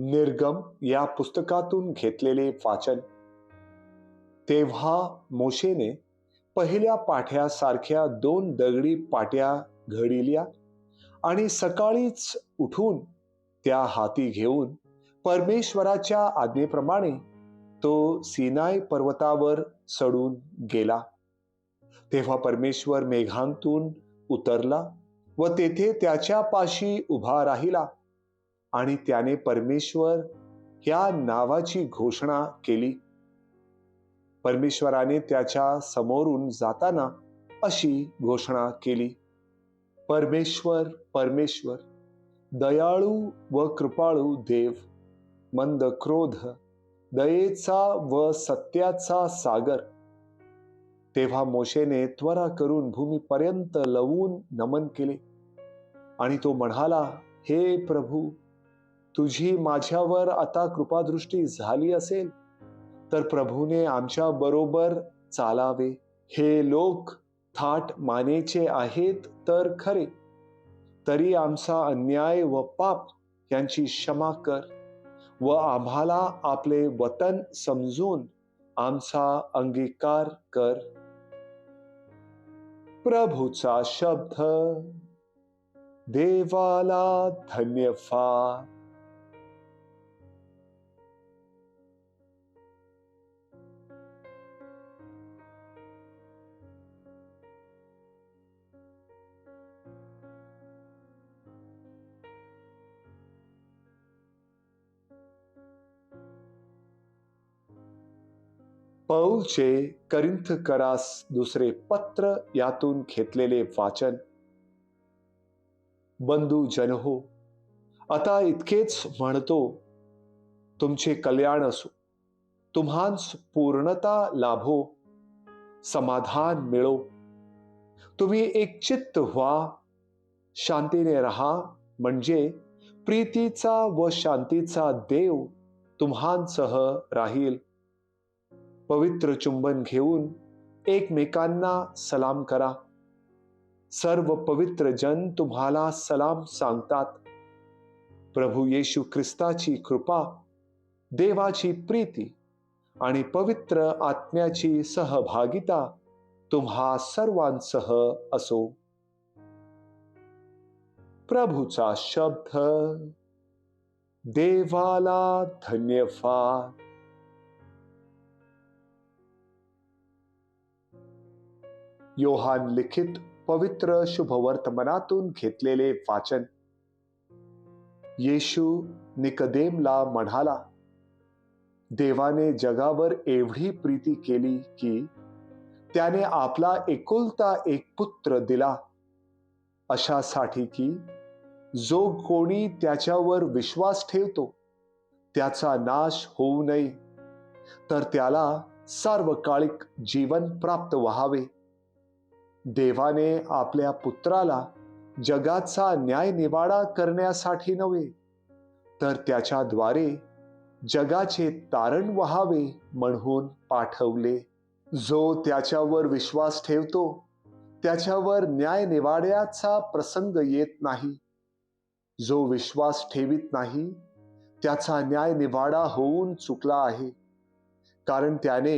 निर्गम या पुस्तकातून घेतलेले वाचन. तेव्हा मोशेने पहिल्या पाट्यासारख्या 2 दगडी पाट्या घडिल्या आणि सकाळीच उठून त्या हाती घेऊन परमेश्वराच्या आज्ञेप्रमाणे तो सीनाय पर्वतावर चढून गेला. तेव्हा परमेश्वर मेघांतून उतरला व तेथे त्याच्या पाशी उभा राहिला आणि त्याने परमेश्वर या नावाची घोषणा केली. परमेश्वराने त्याच्या समोरून जाताना अशी घोषणा केली, परमेश्वर, परमेश्वर, दयाळू व कृपाळू देव, मंद क्रोध, दयेचा व सत्याचा सागर. तेव्हा मोशेने त्वरा करून भूमीपर्यंत लवून नमन केले आणि तो म्हणाला, हे प्रभू, तुझी माझ्यावर आता कृपादृष्टी झाली असेल तर प्रभूने आमच्या बरोबर चालावे. हे लोक थाट मानेचे आहेत तर खरे, तरी आमचा अन्याय व पाप यांची क्षमा कर व आम्हाला आपले वतन समजून आमचा अंगीकार कर. प्रभूचा शब्द. देवाला धन्यवाद. पौलचे करिंथकरास दुसरे पत्र यातून घेतलेले वाचन. बंधू जनहो, आता इतकेच म्हणतो, तुमचे कल्याण असो, तुम्हास पूर्णता लाभो, समाधान मिळो, तुम्ही एकचित्त व्हा, शांतीने राहा, म्हणजे प्रीतीचा व शांतीचा देव तुम्हांसह राहील. पवित्र चुंबन घेऊन एकमेकांना सलाम करा. सर्व पवित्र जन तुम्हाला सलाम सांगतात. प्रभू येशू ख्रिस्ताची कृपा, देवाची प्रीती आणि पवित्र आत्म्याची सहभागिता तुम्हा सर्वांसह असो. प्रभूचा शब्द. देवाला धन्यवाद. योहान लिखित पवित्र शुभवर्तमानातून घेतलेले वाचन. येशू निकदेमला म्हणाला, देवाने जगावर एवढी प्रीती केली की त्याने आपला एकुलता एक पुत्र दिला, अशासाठी की जो कोणी त्याच्यावर विश्वास ठेवतो त्याचा नाश होऊ नये, तर त्याला सार्वकालिक जीवन प्राप्त व्हावे. देवाने आपल्या पुत्राला जगाचा न्यायनिवाडा करण्यासाठी नव्हे, तर त्याच्याद्वारे जगाचे तारण व्हावे म्हणून पाठवले. जो त्याच्यावर विश्वास ठेवतो त्याच्यावर न्यायनिवाड्याचा प्रसंग येत नाही. जो विश्वास ठेवीत नाही त्याचा न्यायनिवाडा होऊन चुकला आहे, कारण त्याने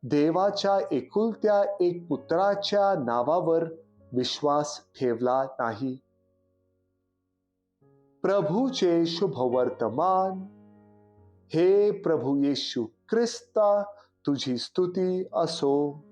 देवाच्या एकुलत्या एक पुत्राच्या नावावर विश्वास ठेवला नाही. प्रभूचे शुभवर्तमान. हे प्रभू येशू ख्रिस्ता, तुझी स्तुती असो.